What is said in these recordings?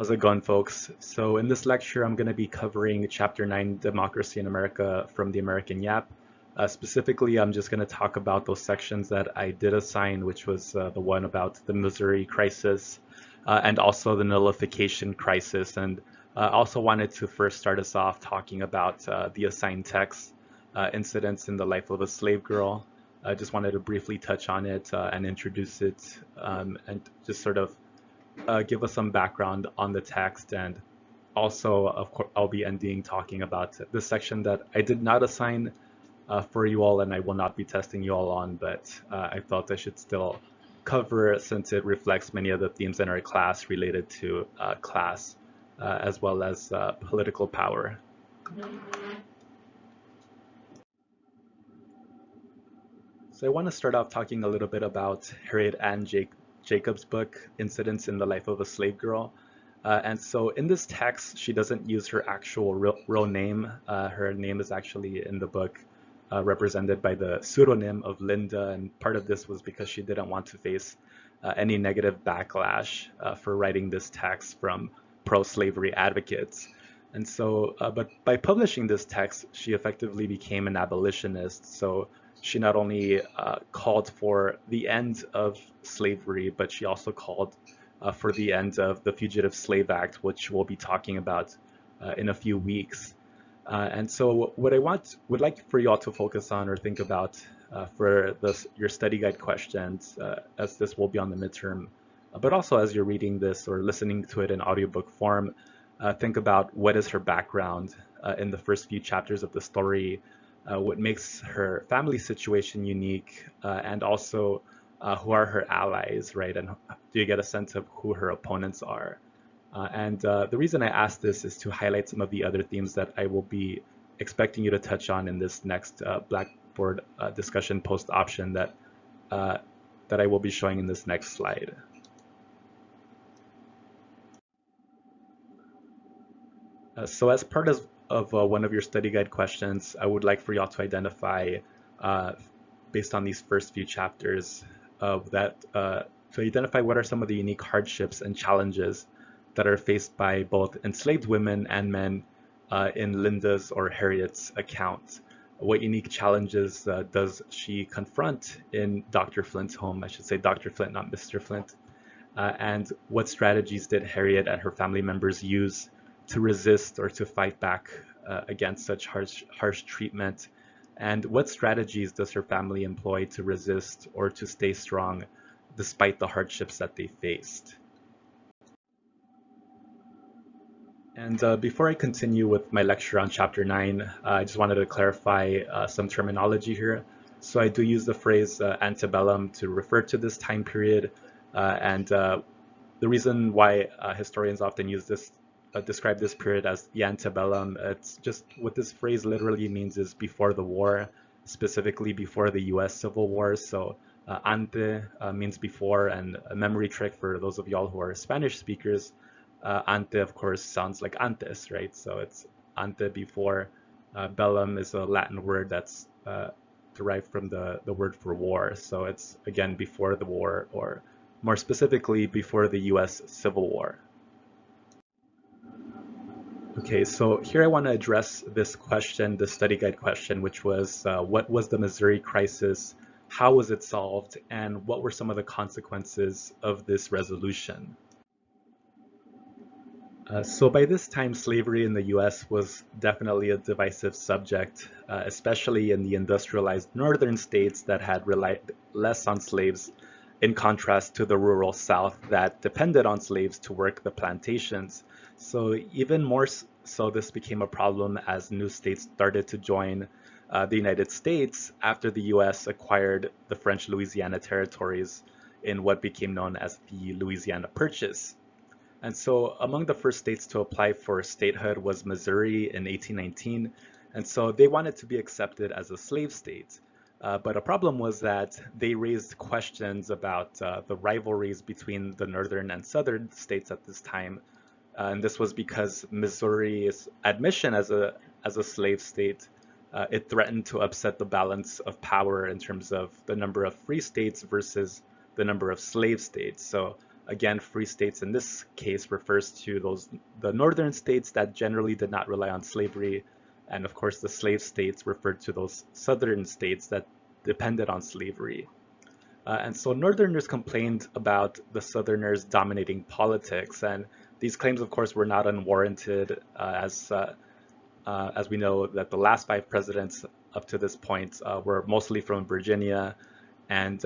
How's it going, folks? So in this lecture, I'm going to be covering Chapter 9, Democracy in America from the American Yap. Specifically, I'm just going to talk about those sections that I did assign, which was the one about the Missouri crisis and also the nullification crisis. And I also wanted to first start us off talking about the assigned text, incidents in the life of a slave girl. I just wanted to briefly touch on it and introduce it and just sort of give us some background on the text, and also, of course, I'll be ending talking about the section that I did not assign for you all, and I will not be testing you all on, but I felt I should still cover since it reflects many of the themes in our class related to class as well as political power. So I want to start off talking a little bit about Harriet Ann Jacobs' book, Incidents in the Life of a Slave Girl. And so in this text, she doesn't use her actual real name. Her name is actually in the book represented by the pseudonym of Linda. And part of this was because she didn't want to face any negative backlash for writing this text from pro-slavery advocates. And so, but by publishing this text, she effectively became an abolitionist. So she not only called for the end of slavery, but she also called for the end of the Fugitive Slave Act, which we'll be talking about in a few weeks. And so what I would like for you all to focus on or think about for your study guide questions, as this will be on the midterm, but also as you're reading this or listening to it in audiobook form, think about what is her background in the first few chapters of the story, what makes her family situation unique, and also who are her allies, right? And do you get a sense of who her opponents are? And the reason I ask this is to highlight some of the other themes that I will be expecting you to touch on in this next Blackboard discussion post option that I will be showing in this next slide. So as part of one of your study guide questions, I would like for y'all to identify, based on these first few chapters, to identify what are some of the unique hardships and challenges that are faced by both enslaved women and men in Linda's or Harriet's account. What unique challenges does she confront in Dr. Flint's home? I should say Dr. Flint, not Mr. Flint. And what strategies did Harriet and her family members use to resist or to fight back against such harsh treatment? And what strategies does her family employ to resist or to stay strong despite the hardships that they faced? And before I continue with my lecture on Chapter 9, I just wanted to clarify some terminology here. So I do use the phrase antebellum to refer to this time period, and the reason why historians often use this describe this period as the antebellum, it's just what this phrase literally means is before the war, specifically before the US Civil War. So ante means before, and a memory trick for those of y'all who are Spanish speakers, ante of course sounds like antes, right? So it's ante, before. Bellum is a Latin word that's derived from the word for war. So it's again before the war, or more specifically before the US Civil War. Okay, so here I want to address this question, the study guide question, which was what was the Missouri crisis, how was it solved, and what were some of the consequences of this resolution? So by this time, slavery in the US was definitely a divisive subject, especially in the industrialized northern states that had relied less on slaves, in contrast to the rural South that depended on slaves to work the plantations. So even more so, this became a problem as new states started to join the United States after the US acquired the French Louisiana territories in what became known as the Louisiana Purchase. And so among the first states to apply for statehood was Missouri in 1819. And so they wanted to be accepted as a slave state. But a problem was that they raised questions about the rivalries between the northern and southern states at this time. And this was because Missouri's admission as a slave state, it threatened to upset the balance of power in terms of the number of free states versus the number of slave states. So Again, free states in this case refers to the northern states that generally did not rely on slavery, and of course the slave states referred to those southern states that depended on slavery. And so Northerners complained about the Southerners dominating politics, and these claims, of course, were not unwarranted, as we know that the last 5 presidents up to this point were mostly from Virginia. And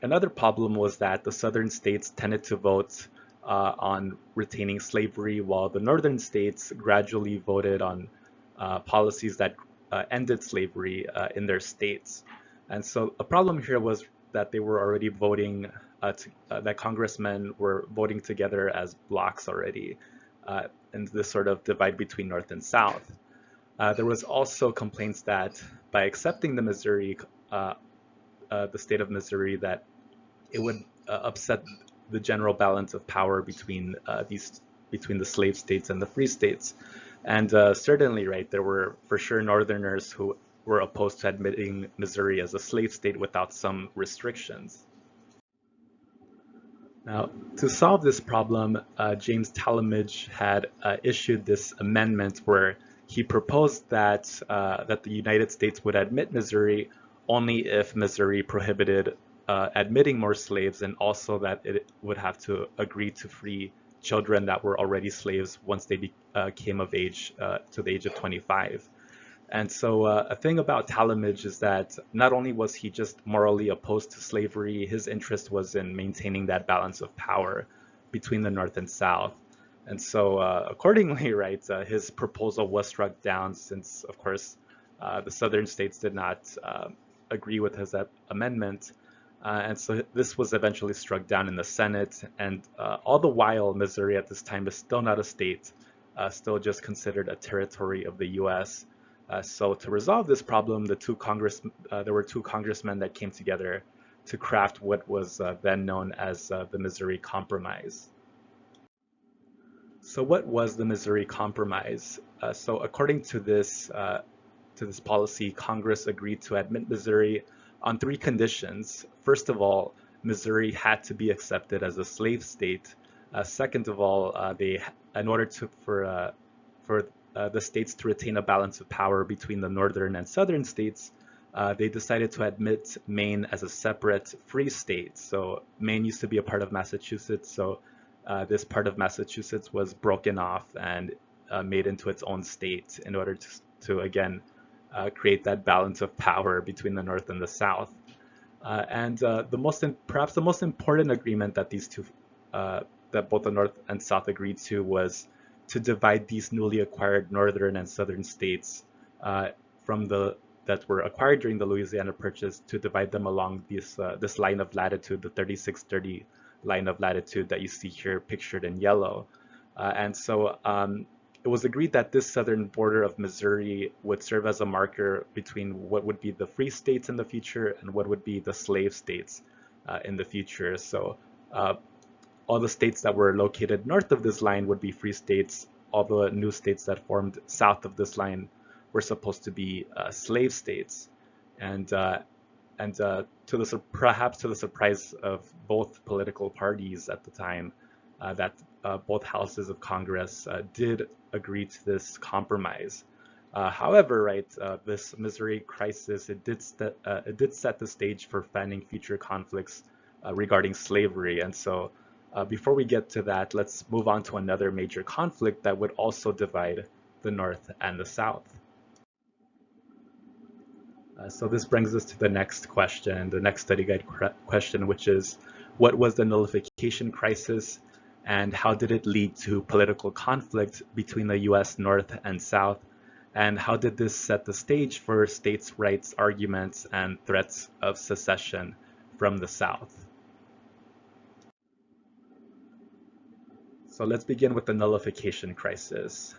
another problem was that the Southern states tended to vote on retaining slavery, while the Northern states gradually voted on policies that ended slavery in their states. And so a problem here was that they were already voting, that congressmen were voting together as blocs already in this sort of divide between North and South. There was also complaints that by accepting the state of Missouri, that it would upset the general balance of power between between the slave states and the free states. And certainly, right, there were for sure Northerners who were opposed to admitting Missouri as a slave state without some restrictions. Now, to solve this problem, James Talmadge had issued this amendment where he proposed that the United States would admit Missouri only if Missouri prohibited admitting more slaves, and also that it would have to agree to free children that were already slaves once they came of age to the age of 25. And so a thing about Talmadge is that not only was he just morally opposed to slavery, his interest was in maintaining that balance of power between the North and South. And so accordingly, right, his proposal was struck down since, of course, the Southern states did not agree with his amendment. And so this was eventually struck down in the Senate. And all the while, Missouri at this time is still not a state, still just considered a territory of the U.S. So to resolve this problem, there were two congressmen that came together to craft what was then known as the Missouri Compromise. So what was the Missouri Compromise? So according to this policy, Congress agreed to admit Missouri on 3 conditions. First of all, Missouri had to be accepted as a slave state. Second of all, in order for the states to retain a balance of power between the northern and southern states, they decided to admit Maine as a separate free state. So Maine used to be a part of Massachusetts, so this part of Massachusetts was broken off and made into its own state in order to again, create that balance of power between the North and the South. And perhaps the most important agreement that that both the North and South agreed to was to divide these newly acquired northern and southern states that were acquired during the Louisiana Purchase, to divide them along this line of latitude, the 3630 line of latitude that you see here pictured in yellow. And so it was agreed that this southern border of Missouri would serve as a marker between what would be the free states in the future and what would be the slave states in the future. So all the states that were located north of this line would be free states. All the new states that formed south of this line were supposed to be slave states. And perhaps to the surprise of both political parties at the time, that both houses of Congress did agree to this compromise. However, right, this Missouri crisis, it did set the stage for fanning future conflicts regarding slavery. And so before we get to that, let's move on to another major conflict that would also divide the North and the South. So this brings us to the next question, the next study guide question, which is, what was the nullification crisis and how did it lead to political conflict between the US North and South? And how did this set the stage for states' rights arguments and threats of secession from the South? So let's begin with the nullification crisis.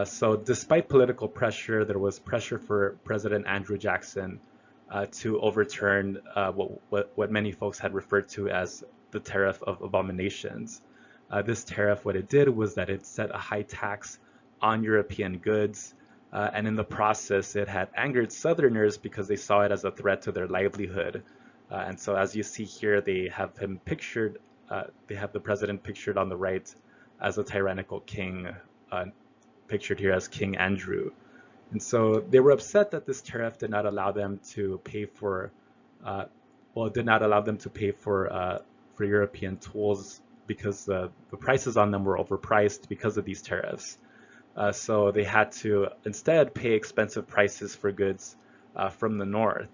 So despite political pressure, there was pressure for President Andrew Jackson to overturn what many folks had referred to as the Tariff of Abominations. This tariff, what it did was that it set a high tax on European goods, and in the process, it had angered Southerners because they saw it as a threat to their livelihood. And so as you see here, they have him pictured they have the president pictured on the right as a tyrannical king, pictured here as King Andrew. And so they were upset that this tariff did not allow them to pay for, uh, did not allow them to pay for European tools because the prices on them were overpriced because of these tariffs. So they had to instead pay expensive prices for goods from the north.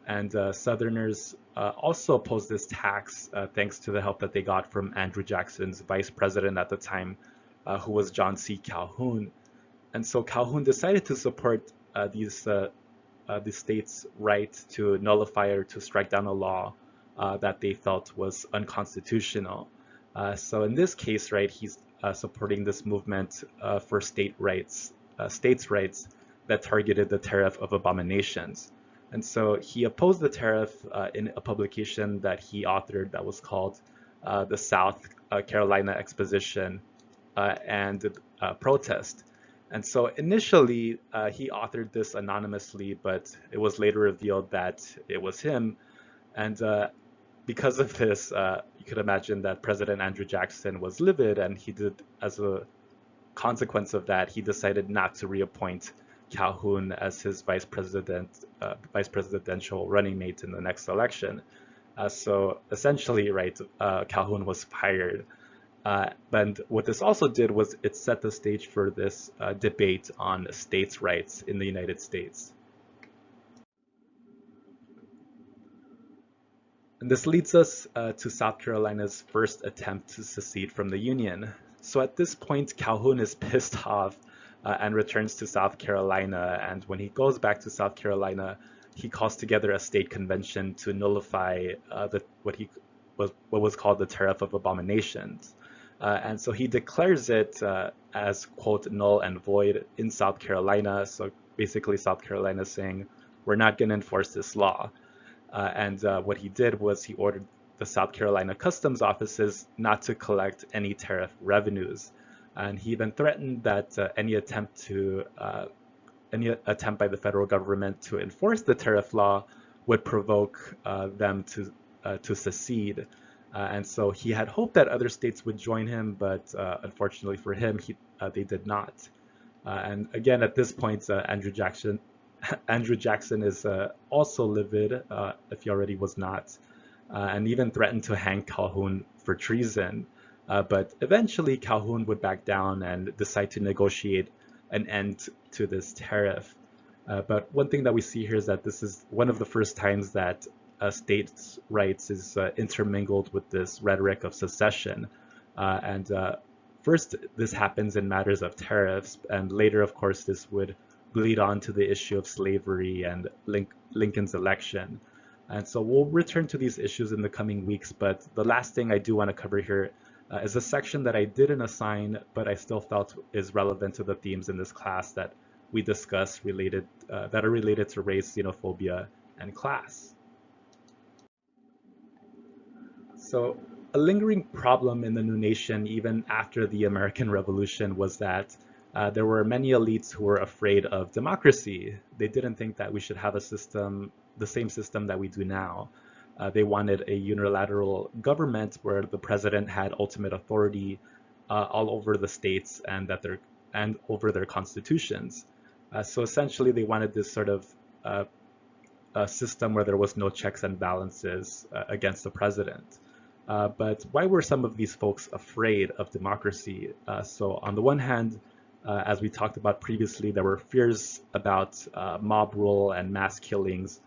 And Southerners also opposed this tax thanks to the help that they got from Andrew Jackson's vice president at the time, who was John C. Calhoun. And so Calhoun decided to support the state's right to nullify or to strike down a law that they felt was unconstitutional. So in this case, right, he's supporting this movement for states' rights that targeted the tariff of abominations. And so he opposed the tariff in a publication that he authored that was called the South Carolina Exposition and Protest. And so initially he authored this anonymously, but it was later revealed that it was him. And because of this, you could imagine that President Andrew Jackson was livid, and he did, as a consequence of that, he decided not to reappoint Calhoun as his vice presidential running mate in the next election. So essentially, right, Calhoun was fired. And what this also did was it set the stage for this debate on states' rights in the United States. And this leads us to South Carolina's first attempt to secede from the Union. So at this point, Calhoun is pissed off and returns to South Carolina. And when he goes back to South Carolina, he calls together a state convention to nullify what was called the Tariff of Abominations. And so he declares it as, quote, null and void in South Carolina. So basically South Carolina saying, we're not going to enforce this law. And what he did was he ordered the South Carolina customs offices not to collect any tariff revenues. And he even threatened that any attempt by the federal government to enforce the tariff law would provoke them to secede. And so he had hoped that other states would join him, but unfortunately for him, they did not. And again, at this point, Andrew Jackson is also livid, if he already was not, and even threatened to hang Calhoun for treason. But eventually Calhoun would back down and decide to negotiate an end to this tariff. But one thing that we see here is that this is one of the first times that states' rights is intermingled with this rhetoric of secession. And first, this happens in matters of tariffs, and later, of course, this would bleed on to the issue of slavery and Lincoln's election. And so we'll return to these issues in the coming weeks, but the last thing I do want to cover here is a section that I didn't assign, but I still felt is relevant to the themes in this class that we discuss that are related to race, xenophobia, and class. So a lingering problem in the new nation, even after the American Revolution, was that there were many elites who were afraid of democracy. They didn't think that we should have a system, the same system that we do now. They wanted a unilateral government where the president had ultimate authority all over the states and over their constitutions. So essentially, they wanted this sort of a system where there was no checks and balances against the president. But why were some of these folks afraid of democracy? So on the one hand, as we talked about previously, there were fears about mob rule and mass killings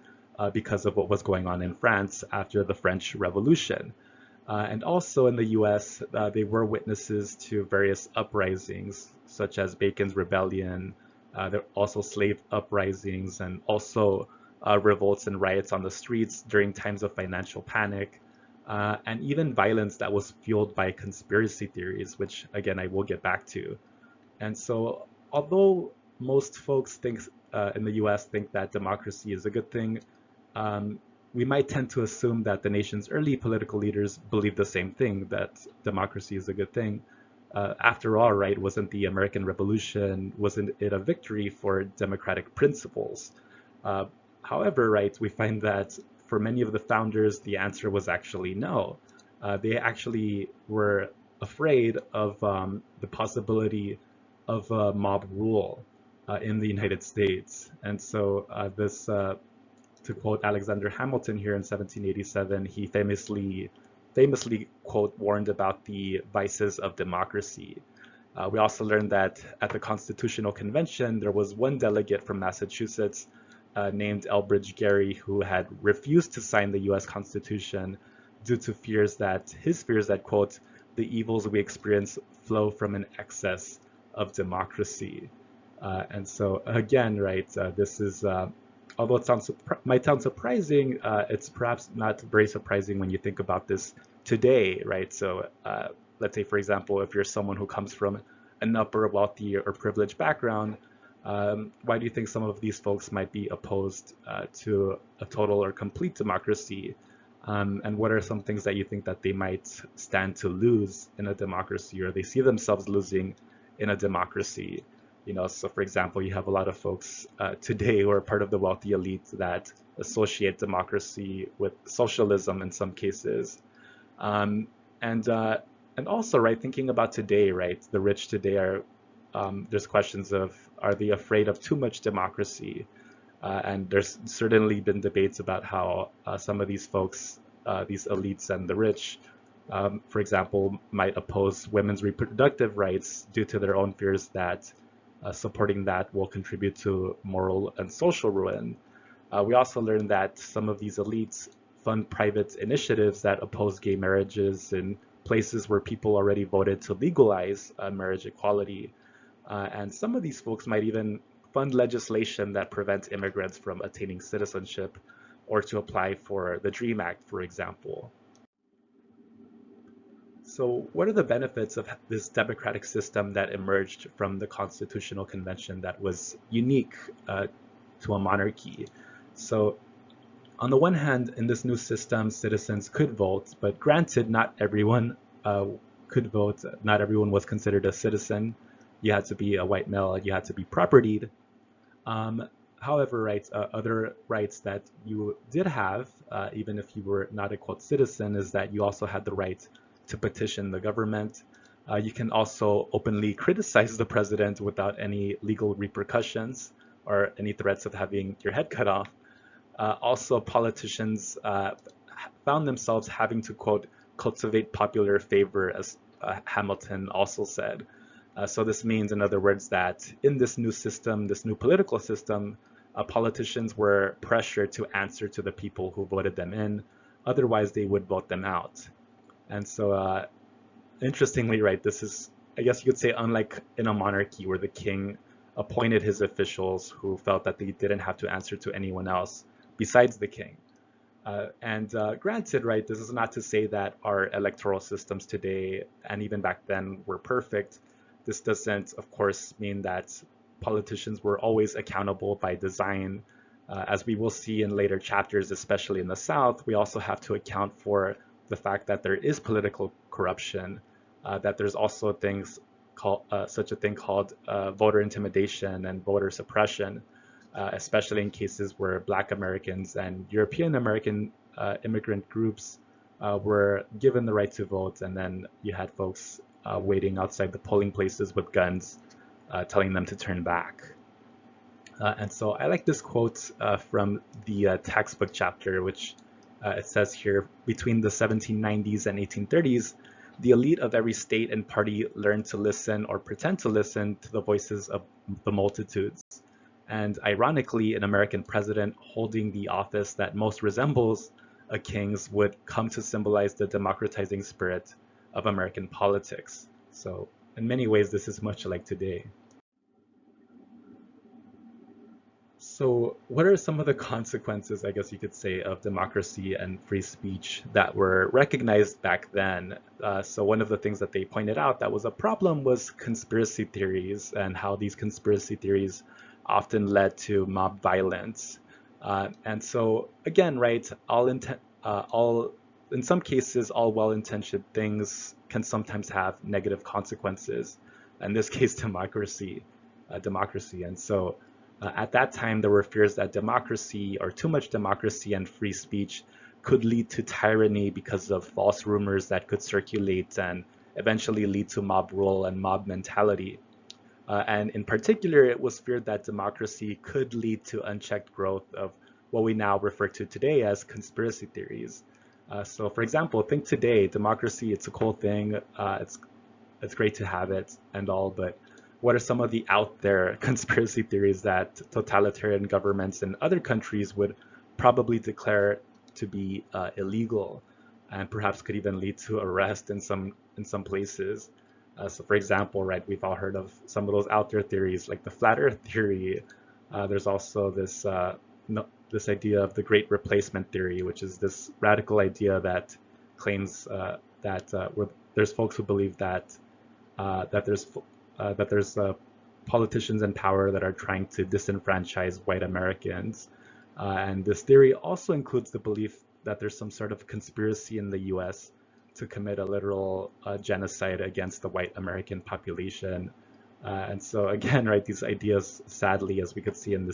because of what was going on in France after the French Revolution. And also in the US, they were witnesses to various uprisings, such as Bacon's Rebellion. There were also slave uprisings and also revolts and riots on the streets during times of financial panic. And even violence that was fueled by conspiracy theories, which again, I will get back to. And so although most folks in the US think that democracy is a good thing, we might tend to assume that the nation's early political leaders believed the same thing, that democracy is a good thing. After all, right, wasn't the American Revolution, wasn't it a victory for democratic principles? However, right, we find that for many of the founders, the answer was actually no. They actually were afraid of the possibility of mob rule in the United States. And so to quote Alexander Hamilton here in 1787, he famously quote warned about the vices of democracy. We also learned that at the Constitutional Convention, there was one delegate from Massachusetts named Elbridge Gerry who had refused to sign the U.S. Constitution due to his fears that, quote, the evils we experience flow from an excess of democracy. And so again, right, this is, although it might sound surprising, it's perhaps not very surprising when you think about this today, right? So let's say, for example, if you're someone who comes from an upper wealthy or privileged background, why do you think some of these folks might be opposed to a total or complete democracy? And what are some things that you think that they might stand to lose in a democracy, or they see themselves losing in a democracy? You know, so for example, you have a lot of folks today who are part of the wealthy elite that associate democracy with socialism in some cases. Um, and also, right, thinking about today, right, the rich today are, there's questions of, are they afraid of too much democracy? And there's certainly been debates about how some of these folks, these elites and the rich, for example, might oppose women's reproductive rights due to their own fears that supporting that will contribute to moral and social ruin. We also learned that some of these elites fund private initiatives that oppose gay marriages in places where people already voted to legalize marriage equality. And some of these folks might even fund legislation that prevents immigrants from attaining citizenship or to apply for the DREAM Act, for example. So what are the benefits of this democratic system that emerged from the Constitutional Convention that was unique to a monarchy? So on the one hand, in this new system, citizens could vote, but granted, not everyone could vote. Not everyone was considered a citizen. You had to be a white male, you had to be propertied. Um, However, rights, other rights that you did have, even if you were not a quote citizen, is that you also had the right to petition the government. You can also openly criticize the president without any legal repercussions or any threats of having your head cut off. Also, politicians found themselves having to, quote, cultivate popular favor, as Hamilton also said. So this means, in other words, that in this new system, this new political system, politicians were pressured to answer to the people who voted them in. Otherwise, they would vote them out. And so, interestingly, right, this is, I guess you could say, unlike in a monarchy where the king appointed his officials who felt that they didn't have to answer to anyone else besides the king. Granted, right, this is not to say that our electoral systems today and even back then were perfect. This doesn't, of course, mean that politicians were always accountable by design. As we will see in later chapters, especially in the South, we also have to account for the fact that there is political corruption, that there's also such a thing called voter intimidation and voter suppression, especially in cases where Black Americans and European American immigrant groups were given the right to vote, and then you had folks waiting outside the polling places with guns, telling them to turn back. And so I like this quote from the textbook chapter, which it says here, between the 1790s and 1830s, the elite of every state and party learned to listen or pretend to listen to the voices of the multitudes. And ironically, an American president holding the office that most resembles a king's would come to symbolize the democratizing spirit of American politics. So in many ways, this is much like today. So what are some of the consequences, I guess you could say, of democracy and free speech that were recognized back then? So one of the things that they pointed out that was a problem was conspiracy theories and how these conspiracy theories often led to mob violence. And so again, right, in some cases, all well-intentioned things can sometimes have negative consequences. In this case, democracy. And so at that time, there were fears that democracy or too much democracy and free speech could lead to tyranny because of false rumors that could circulate and eventually lead to mob rule and mob mentality. And in particular, it was feared that democracy could lead to unchecked growth of what we now refer to today as conspiracy theories. So for example, think today, democracy, it's a cool thing. It's great to have it and all, but what are some of the out there conspiracy theories that totalitarian governments in other countries would probably declare to be illegal and perhaps could even lead to arrest in some places? So for example, right, we've all heard of some of those out there theories like the flat earth theory. There's also this this idea of the great replacement theory, which is this radical idea that claims there's folks who believe that there's politicians in power that are trying to disenfranchise white Americans. And this theory also includes the belief that there's some sort of conspiracy in the US to commit a literal genocide against the white American population. And so again, right, these ideas, sadly, as we could see in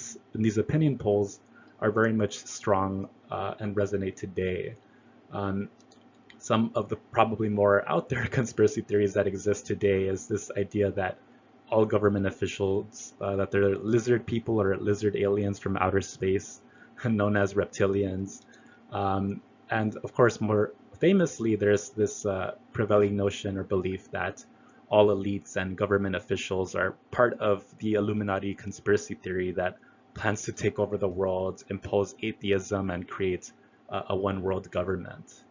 these opinion polls, are very much strong and resonate today. Some of the probably more out there conspiracy theories that exist today is this idea that all government officials, that they're lizard people or lizard aliens from outer space, known as reptilians. And of course, more famously, there's this prevailing notion or belief that all elites and government officials are part of the Illuminati conspiracy theory that plans to take over the world, impose atheism, and create a one world government.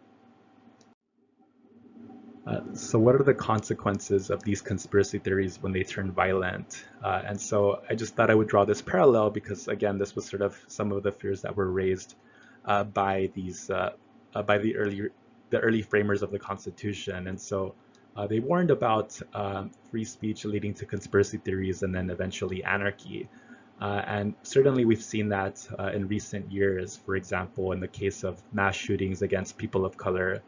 So what are the consequences of these conspiracy theories when they turn violent? And so I just thought I would draw this parallel because, again, this was sort of some of the fears that were raised by the early framers of the Constitution. And so they warned about free speech leading to conspiracy theories and then eventually anarchy. And certainly we've seen that in recent years, for example, in the case of mass shootings against people of color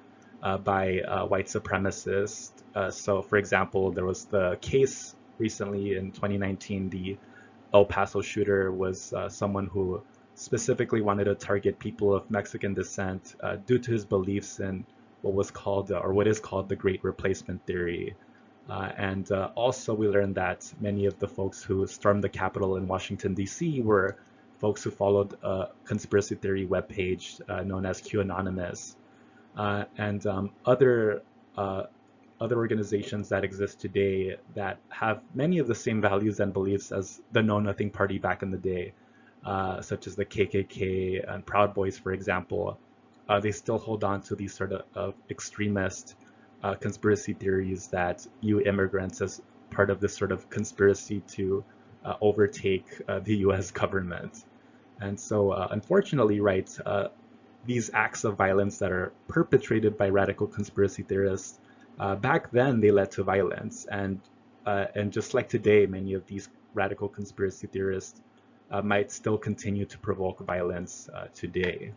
by white supremacists. So for example, there was the case recently in 2019, the El Paso shooter was someone who specifically wanted to target people of Mexican descent due to his beliefs in what was called, or what is called, the Great Replacement Theory. And also we learned that many of the folks who stormed the Capitol in Washington, D.C. were folks who followed a conspiracy theory webpage known as QAnonymous. And other organizations that exist today that have many of the same values and beliefs as the Know Nothing Party back in the day, such as the KKK and Proud Boys, for example. They still hold on to these sort of extremist conspiracy theories that view immigrants as part of this sort of conspiracy to overtake the US government. And so unfortunately, right, these acts of violence that are perpetrated by radical conspiracy theorists, back then they led to violence. And just like today, many of these radical conspiracy theorists might still continue to provoke violence today.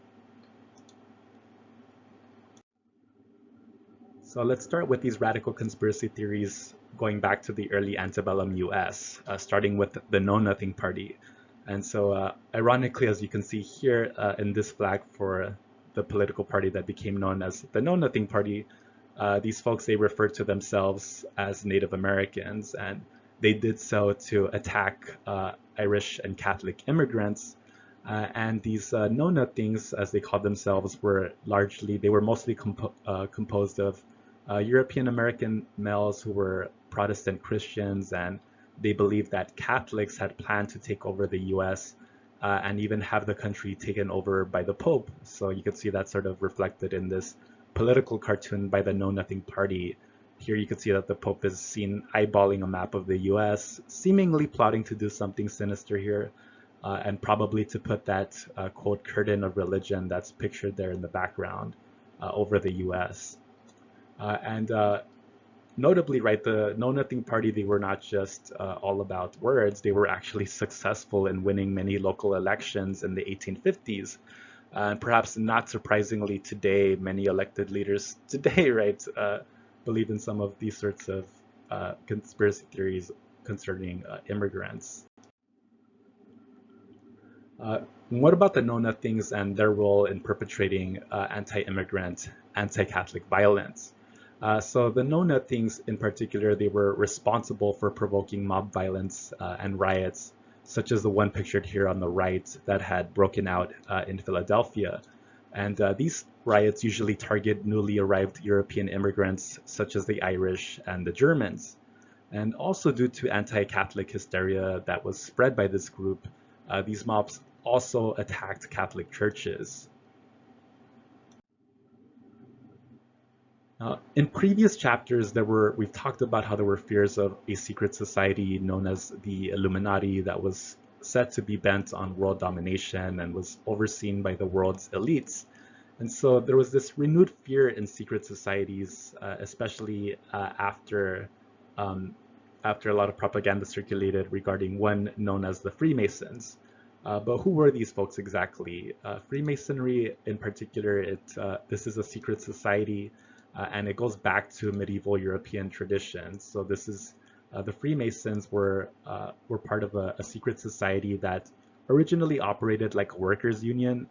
So let's start with these radical conspiracy theories going back to the early antebellum US, starting with the Know Nothing Party. And so ironically, as you can see here in this flag for the political party that became known as the Know Nothing Party, these folks, they refer to themselves as Native Americans, and they did so to attack Irish and Catholic immigrants. And these Know Nothings, as they called themselves, were mostly composed of European American males who were Protestant Christians, and they believed that Catholics had planned to take over the US and even have the country taken over by the Pope. So you could see that sort of reflected in this political cartoon by the Know Nothing Party. Here you could see that the Pope is seen eyeballing a map of the US, seemingly plotting to do something sinister here, and probably to put that quote curtain of religion that's pictured there in the background over the US. And notably, right, the Know Nothing Party, they were not just all about words, they were actually successful in winning many local elections in the 1850s. And perhaps not surprisingly today, many elected leaders today, right, believe in some of these sorts of conspiracy theories concerning immigrants. Uh, what about the know nothings and their role in perpetrating anti-immigrant, anti-Catholic violence? So the know nothings in particular, they were responsible for provoking mob violence and riots, such as the one pictured here on the right that had broken out in Philadelphia. And these riots usually target newly arrived European immigrants, such as the Irish and the Germans. And also due to anti-Catholic hysteria that was spread by this group, these mobs also attacked Catholic churches. In previous chapters, we've talked about how there were fears of a secret society known as the Illuminati that was said to be bent on world domination and was overseen by the world's elites. And so there was this renewed fear in secret societies, especially um, after a lot of propaganda circulated regarding one known as the Freemasons. But who were these folks exactly? Freemasonry, in particular, this is a secret society, and it goes back to medieval European traditions. So this is the Freemasons were part of a secret society that originally operated like a workers' union.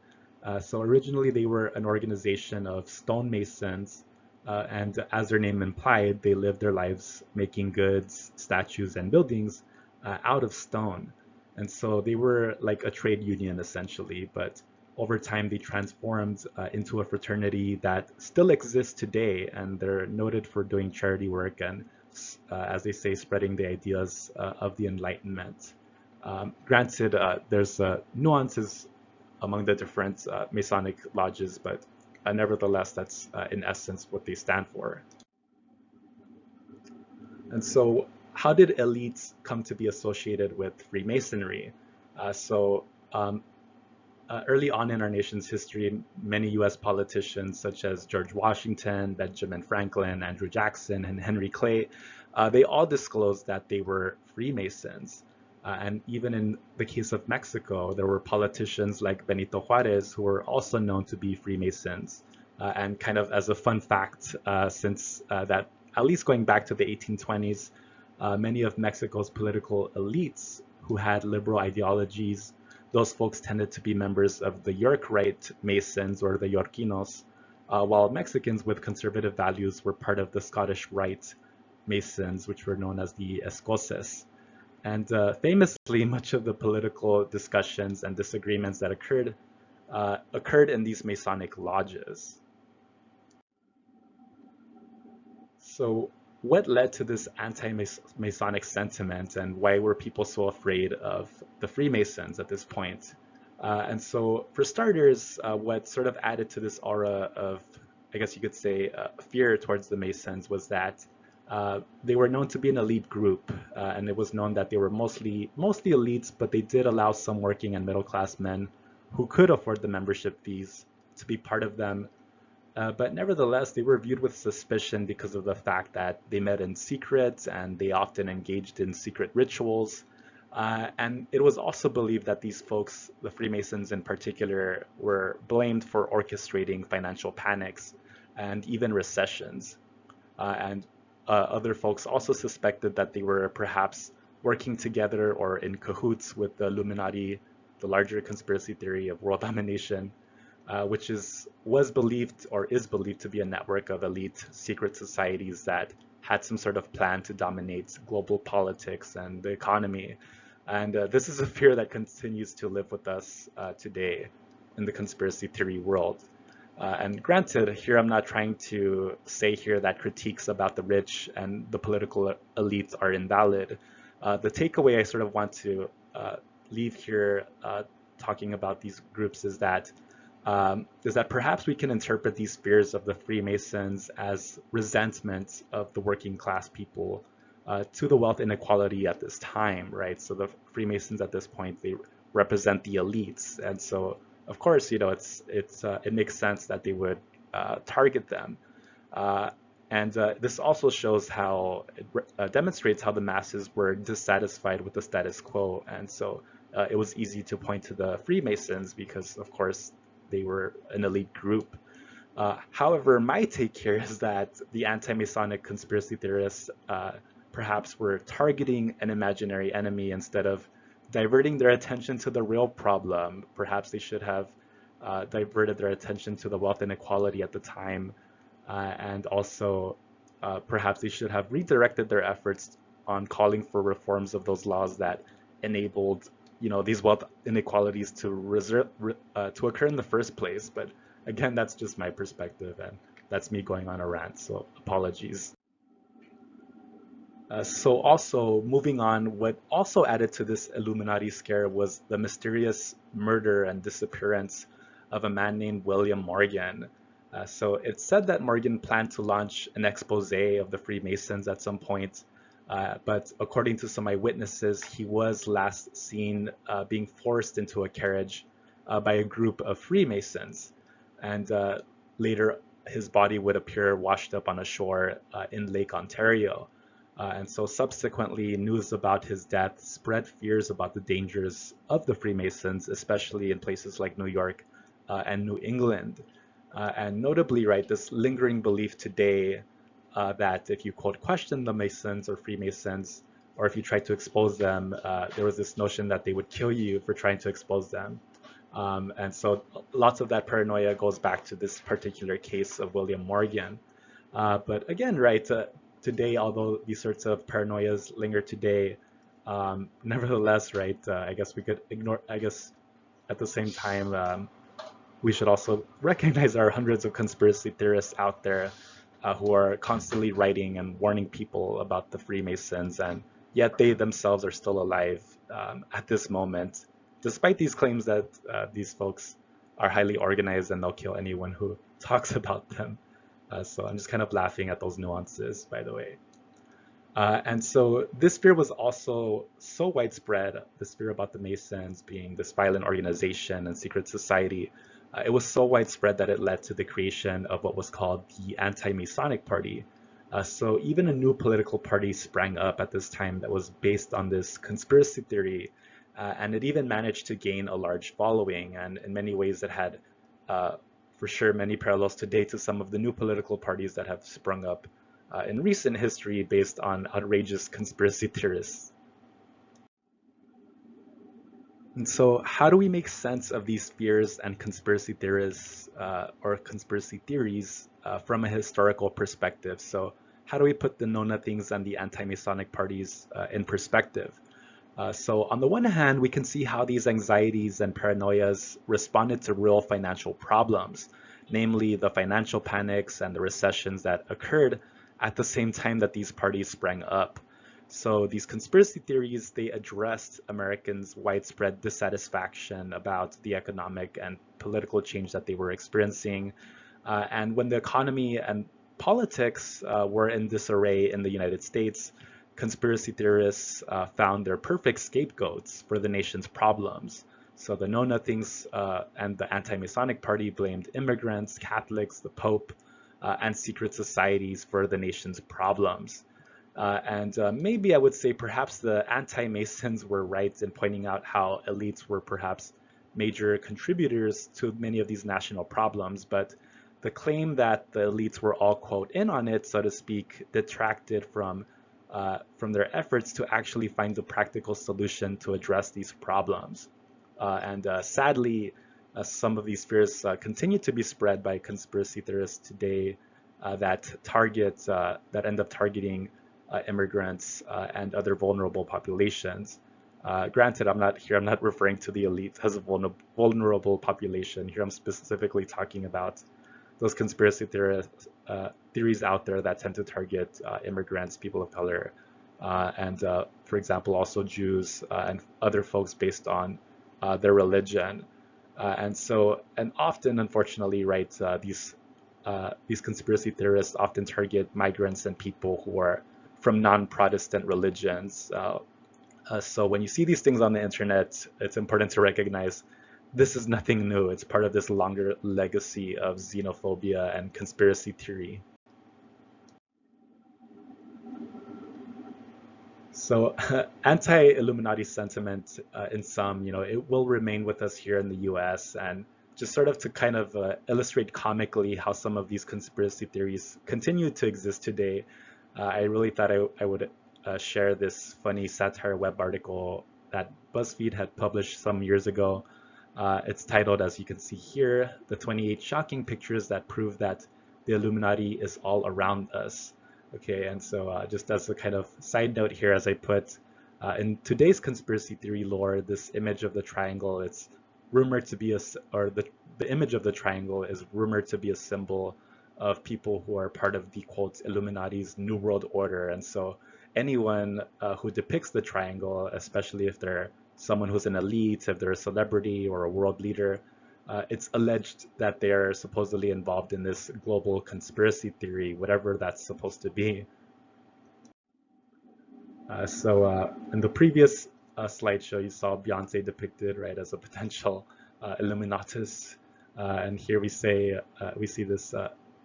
So originally they were an organization of stonemasons, and as their name implied, they lived their lives making goods, statues, and buildings out of stone. And so they were like a trade union essentially, but over time they transformed into a fraternity that still exists today, and they're noted for doing charity work and, as they say, spreading the ideas of the Enlightenment. Granted, there's nuances among the different Masonic lodges, but nevertheless, that's in essence what they stand for. And so, how did elites come to be associated with Freemasonry? So, um, early on in our nation's history, many US politicians such as George Washington, Benjamin Franklin, Andrew Jackson, and Henry Clay, they all disclosed that they were Freemasons. And even in the case of Mexico, there were politicians like Benito Juarez who were also known to be Freemasons. And kind of as a fun fact, since that, at least going back to the 1820s, many of Mexico's political elites who had liberal ideologies, those folks tended to be members of the York Rite Masons or the Yorquinos, while Mexicans with conservative values were part of the Scottish Rite Masons, which were known as the Escoces. And famously, much of the political discussions and disagreements that occurred in these Masonic lodges. So, what led to this anti-Masonic sentiment, and why were people so afraid of the Freemasons at this point? And so, for starters, what sort of added to this aura of, I guess you could say, fear towards the Masons was that they were known to be an elite group, and it was known that they were mostly elites, but they did allow some working and middle class men who could afford the membership fees to be part of them. But nevertheless, they were viewed with suspicion because of the fact that they met in secret and they often engaged in secret rituals. And it was also believed that these folks, the Freemasons in particular, were blamed for orchestrating financial panics and even recessions. And Other folks also suspected that they were perhaps working together or in cahoots with the Illuminati, the larger conspiracy theory of world domination, which was believed or is believed to be a network of elite secret societies that had some sort of plan to dominate global politics and the economy. And this is a fear that continues to live with us today in the conspiracy theory world. And granted, here I'm not trying to say here that critiques about the rich and the political elites are invalid. The takeaway I sort of want to leave here talking about these groups is that perhaps we can interpret these fears of the Freemasons as resentment of the working class people to the wealth inequality at this time, right? So the Freemasons at this point, they represent the elites, and so of course, it makes sense that they would target them. And this also shows how it demonstrates how the masses were dissatisfied with the status quo, and so it was easy to point to the Freemasons because, of course, they were an elite group. However, my take here is that the anti-Masonic conspiracy theorists perhaps were targeting an imaginary enemy instead of diverting their attention to the real problem. Perhaps they should have diverted their attention to the wealth inequality at the time, and also perhaps they should have redirected their efforts on calling for reforms of those laws that enabled, these wealth inequalities to occur in the first place. But again, that's just my perspective, and that's me going on a rant. So apologies. So also moving on, what also added to this Illuminati scare was the mysterious murder and disappearance of a man named William Morgan. So it's said that Morgan planned to launch an expose of the Freemasons at some point, but according to some eyewitnesses, he was last seen being forced into a carriage by a group of Freemasons, and later his body would appear washed up on a shore in Lake Ontario. And so subsequently, news about his death spread fears about the dangers of the Freemasons, especially in places like New York and New England. And notably, right, this lingering belief today that if you, quote, question the Masons or Freemasons, or if you try to expose them, there was this notion that they would kill you for trying to expose them. And so lots of that paranoia goes back to this particular case of William Morgan. But again, right, today, although these sorts of paranoias linger today, nevertheless, right, I guess we could ignore, I guess at the same time, we should also recognize there are hundreds of conspiracy theorists out there who are constantly writing and warning people about the Freemasons, and yet they themselves are still alive at this moment, despite these claims that these folks are highly organized and they'll kill anyone who talks about them. So I'm just kind of laughing at those nuances, by the way. And so this fear was also so widespread, this fear about the Masons being this violent organization and secret society. It was so widespread that it led to the creation of what was called the Anti-Masonic Party. So even a new political party sprang up at this time that was based on this conspiracy theory, and it even managed to gain a large following. And in many ways, it had for sure many parallels today to some of the new political parties that have sprung up in recent history based on outrageous conspiracy theorists. And so how do we make sense of these fears and conspiracy theorists or conspiracy theories from a historical perspective? So how do we put the know-nothings and the anti-Masonic parties in perspective? So on the one hand, we can see how these anxieties and paranoias responded to real financial problems, namely the financial panics and the recessions that occurred at the same time that these parties sprang up. So these conspiracy theories, they addressed Americans' widespread dissatisfaction about the economic and political change that they were experiencing. And when the economy and politics were in disarray in the United States, conspiracy theorists found their perfect scapegoats for the nation's problems. So the Know-Nothings and the Anti-Masonic Party blamed immigrants, Catholics, the Pope, and secret societies for the nation's problems. And maybe I would say perhaps the anti-Masons were right in pointing out how elites were perhaps major contributors to many of these national problems, but the claim that the elites were all, quote, in on it, so to speak, detracted from their efforts to actually find a practical solution to address these problems. And sadly, some of these fears continue to be spread by conspiracy theorists today that end up targeting immigrants and other vulnerable populations. Granted, I'm not referring to the elite as a vulnerable population. Here I'm specifically talking about those conspiracy theories out there that tend to target immigrants, people of color, and for example, also Jews and other folks based on their religion. And often, unfortunately, right, these conspiracy theorists often target migrants and people who are from non-Protestant religions. So when you see these things on the internet, it's important to recognize this is nothing new. It's part of this longer legacy of xenophobia and conspiracy theory. So anti-Illuminati sentiment in some, it will remain with us here in the US, and just sort of to kind of illustrate comically how some of these conspiracy theories continue to exist today, I really thought I would share this funny satire web article that BuzzFeed had published some years ago. It's titled, as you can see here, "The 28 Shocking Pictures That Prove That the Illuminati is All Around Us." Okay, and so just as a kind of side note here, as I put, in today's conspiracy theory lore, this image of the triangle, it's rumored to be the image of the triangle is rumored to be a symbol of people who are part of the, quote, Illuminati's New World Order. And so anyone who depicts the triangle, especially if they're someone who's an elite, if they're a celebrity or a world leader, it's alleged that they are supposedly involved in this global conspiracy theory, whatever that's supposed to be. So in the previous slideshow, you saw Beyonce depicted, right, as a potential Illuminatus, and here we see this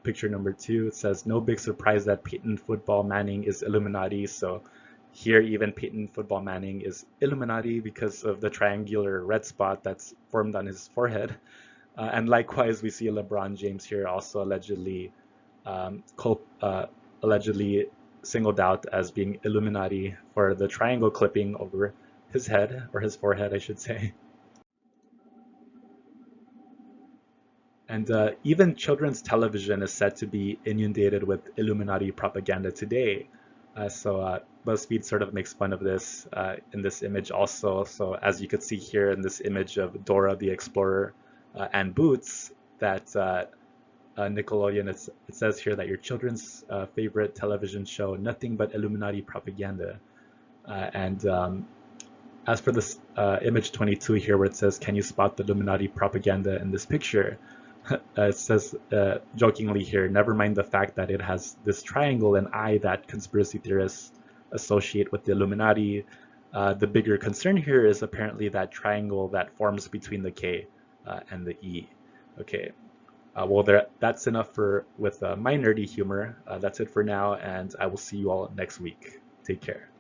picture number 2. It says, "No big surprise that Peyton Football Manning is Illuminati." So here, even Peyton Football Manning is Illuminati because of the triangular red spot that's formed on his forehead. And likewise, we see LeBron James here also allegedly singled out as being Illuminati for the triangle clipping over his head, or his forehead, I should say. And even children's television is said to be inundated with Illuminati propaganda today. So BuzzFeed sort of makes fun of this in this image also. So as you could see here in this image of Dora the Explorer and Boots, that Nickelodeon, it says here that your children's favorite television show, nothing but Illuminati propaganda. And as for this image 22 here, where it says, "Can you spot the Illuminati propaganda in this picture?" It says jokingly here, "Never mind the fact that it has this triangle and eye that conspiracy theorists associate with the Illuminati. The bigger concern here is apparently that triangle that forms between the K and the E." Okay, well, that's enough with my nerdy humor. That's it for now, and I will see you all next week. Take care.